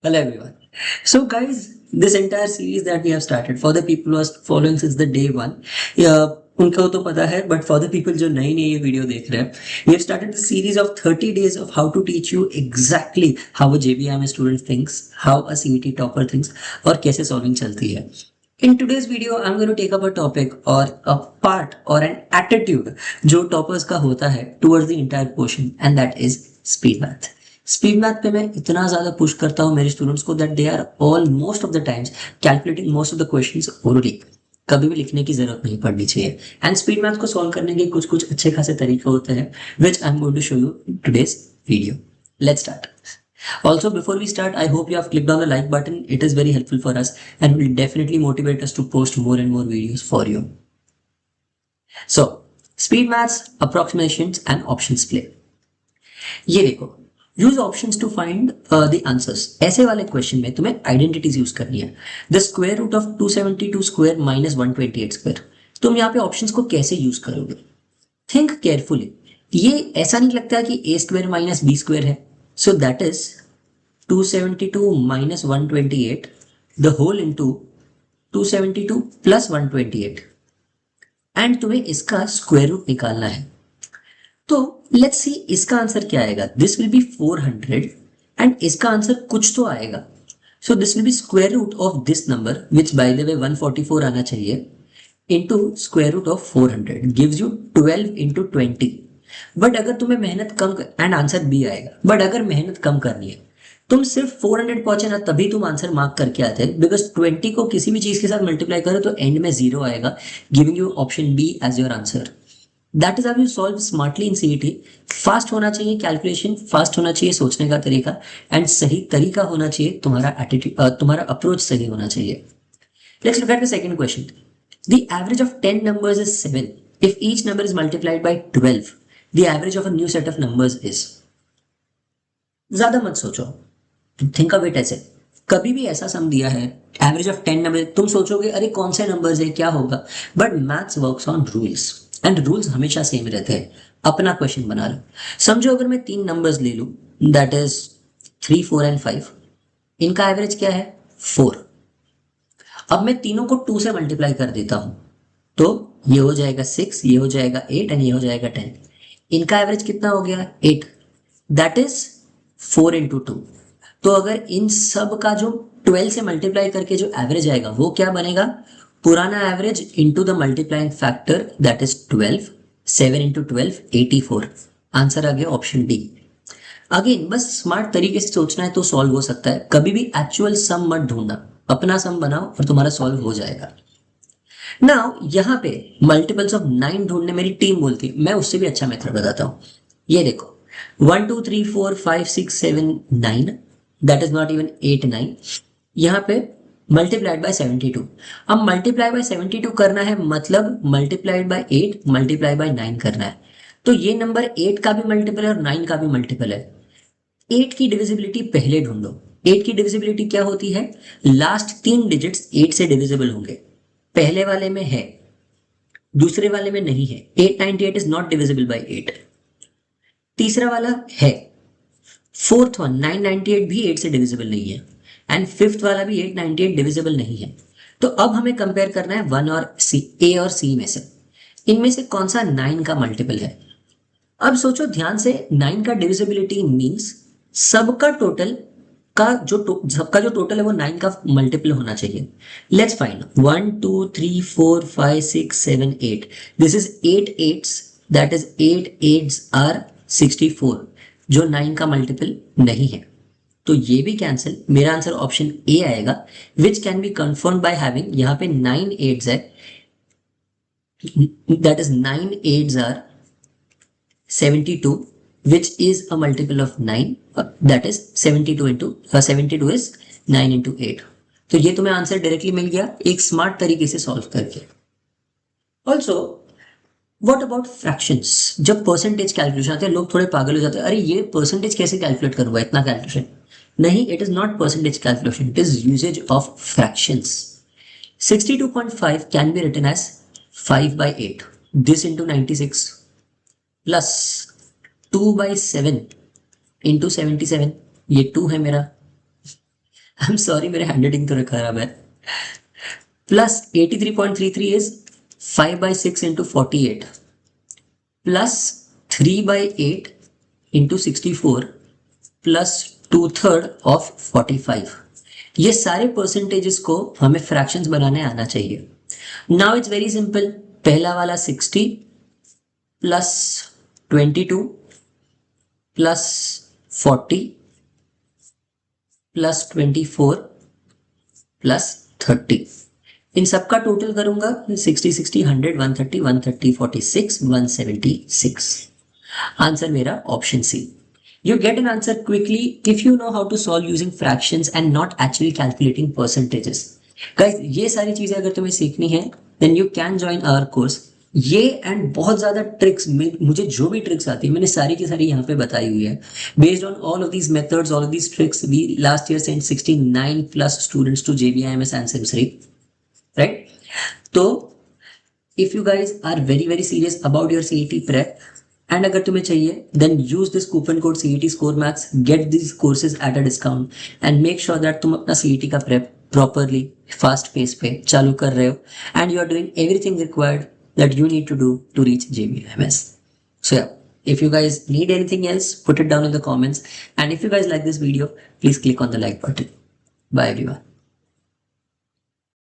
Hello everyone. So guys, this entire series that we have started for the people who are following since the day one, yeah, उनको तो पता है, but for the people जो नई नई ये video देख रहे हैं, we have started the series of 30 days of how to teach you exactly how a JBM student thinks, how a CET topper thinks, और कैसे solving चलती है. In today's video, I'm going to take up a topic or a part or an attitude जो toppers का होता है towards the entire portion, and that is speed math. Speed math पे मैं इतना ज्यादा पुश करता हूँ मेरे स्टूडेंट्स को that they are all most of the times calculating most of the questions orally. कभी भी लिखने की जरूरत नहीं पड़नी चाहिए. एंड स्पीड मैथ को सॉल्व करने के कुछ कुछ अच्छे खासे तरीके होते हैं which I am going to show you in today's video. Let's start. Also, before we start, I hope you have clicked on the like button. It is very helpful for us and will definitely motivate us to post more and more videos for you. So, speed maths, approximations and options play. ये देखो, use options to find the answers. ऐसे वाले question में तुम्हें identities use करनी है. The square root of 272 square minus 128 square. तुम यहाँ पे ऑप्शंस को कैसे यूज करोगे? Think carefully. ये ऐसा नहीं लगता कि A square minus B square है. So that is 272 minus 128 the whole into 272 plus 128 and तुम्हें इसका स्क्वायर रूट निकालना है. तो लेट्स सी इसका आंसर क्या आएगा. दिस विल बी 400 एंड इसका आंसर कुछ तो आएगा. So this will be square root of this number which by the way 144 आना चाहिए into square root of 400 gives you 12 into 20. But अगर तुम्हें मेहनत कम एंड आंसर बी आएगा. बट अगर मेहनत कम करनी है, तुम सिर्फ 400 पहुंचे ना तभी तुम आंसर मार्क करके आते हैं. बिकॉज 20 को किसी भी चीज के साथ मल्टीप्लाई करो तो एंड में 0 आएगा, giving you option B as your answer. That is how you solve smartly in CET. Fast होना चाहिए कैलकुलेशन, फास्ट होना चाहिए सोचने का तरीका, एंड सही तरीका होना चाहिए तुम्हारा एटीट्यूड, तुम्हारा अप्रोच सही होना चाहिए. Let's look at the second question. The average of 10 numbers is 7. If each number is multiplied by 12, the average of a new set of numbers is. ज्यादा मत सोचो, थिंक ऑफ इट ऐसे. कभी भी ऐसा सम दिया है एवरेज ऑफ 10 नंबर, तुम सोचोगे अरे कौन से नंबर्स है क्या होगा. But maths works on rules and rules हमेशा सेम रहते हैं. अपना क्वेश्चन बना लो. समझो अगर मैं 3 नंबर्स ले लूं दैट इज 3, 4 एंड 5. इनका एवरेज क्या है? 4. अब मैं तीनों को 2 से मल्टीप्लाई कर देता हूं तो ये हो जाएगा 6, ये हो जाएगा 8 एंड ये हो जाएगा 10. इनका एवरेज कितना हो गया? 8. That is 4 into 2. तो अगर इन सब का जो 12 से मल्टीप्लाई करके जो एवरेज आएगा वो क्या बनेगा? पुराना average into the multiplying factor that is 12. 7 into 12 84. Answer आ गया ऑप्शन डी. अगेन बस स्मार्ट तरीके से सोचना है तो सॉल्व हो सकता है. कभी भी एक्चुअल सम मत ढूंढना, अपना सम बनाओ और तुम्हारा सॉल्व हो जाएगा. नाउ यहाँ पे मल्टीपल्स ऑफ 9 ढूंढने मेरी टीम बोलती, मैं उससे भी अच्छा मेथड बताता हूँ. ये देखो 1 2 3 4 5 6 7 9, दैट इज नॉट इवन 8 9. यहाँ पे मल्टीप्लाइड बाय 72. अब मल्टीप्लाई बाय 72 करना है मतलब मल्टीप्लाइड बाय 8 मल्टीप्लाई बाय 9 करना है. तो ये नंबर 8 का भी मल्टीपल है और 9 का भी मल्टीपल है. 8 की डिविजिबिलिटी पहले ढूंढो. 8 की डिविजिबिलिटी क्या होती है? लास्ट 3 डिजिट्स 8 से डिविजिबल होंगे. पहले वाले में है, दूसरे वाले में नहीं है. 898 इज नॉट डिविजिबल बाय 8. तीसरा वाला है. फोर्थ वन 998 भी 8 से डिविजिबल नहीं है. एंड फिफ्थ वाला भी 898 डिविजिबल नहीं है. तो अब हमें कंपेयर करना है 1 और सी, ए और सी में से. इनमें से कौन सा 9 का मल्टीपल है? अब सोचो ध्यान से. 9 का डिविजिबिलिटी मींस सबका जो टोटल है वो 9 का मल्टीपल होना चाहिए. Let's find 1 2 3 4 5 6 7 8. This is 8 8s, that is 8 8s are 64, जो 9 का मल्टीपल नहीं है. तो ये भी कैंसिल. मेरा आंसर ऑप्शन ए आएगा which can be confirm by having, यहाँ पे 9 8s है, that is 9 8s are 72 which is a multiple of 9, that is 72 into 72 is 9 into 8. तो ये तुम्हें आंसर डायरेक्टली मिल गया एक स्मार्ट तरीके से सॉल्व करके. Also what about fractions? जब परसेंटेज कैलकुलेशन आते हैं लोग थोड़े पागल हो जाते हैं, अरे ये परसेंटेज कैसे कैलकुलेट करूंगा, इतना कैलकुलेशन नहीं. It is not percentage calculation, it is usages of fractions. 62.5 can be written as 5 by 8. This into 96 plus 2 by 7 into 77. ये 2 है मेरा. आई एम सॉरी, मेरे हैंडराइटिंग थोड़ा खराब है. Plus 83.33 is 5 by 6 into 48 plus 3 by 8 into 64 plus 2/3 of 45. ये सारे percentages को हमें फ्रैक्शंस बनाने आना चाहिए. Now it's very simple. पहला वाला 60 प्लस 22 प्लस 40 प्लस 24 प्लस 30. इन सबका टोटल करूंगा 60 60 100 130 130 46 176. आंसर मेरा option C. You get an answer quickly if you know how to solve using fractions and not actually calculating percentages. Guys, ये सारी चीजें अगर तुम्हें सीखनी है then you can join our course. ये एंड बहुत ज्यादा ट्रिक्स, मुझे जो भी ट्रिक्स आती है मैंने सारी की सारी यहाँ पे बताई हुई है. Based on all of these methods, all of these tricks, we last year sent 69 plus students to JBIMS and SIMSRI. Right? तो if you guys are very serious about your CET prep and अगर तुम्हें चाहिए then use this coupon code CET Score Max, get these courses at a discount and make sure that तुम अपना CET का prep properly fast pace पे चालू कर रहे हो and you are doing everything required that you need to do to reach JBIMS. So yeah, if you guys need anything else, put it down in the comments, and if you guys like this video, please click on the like button. Bye everyone.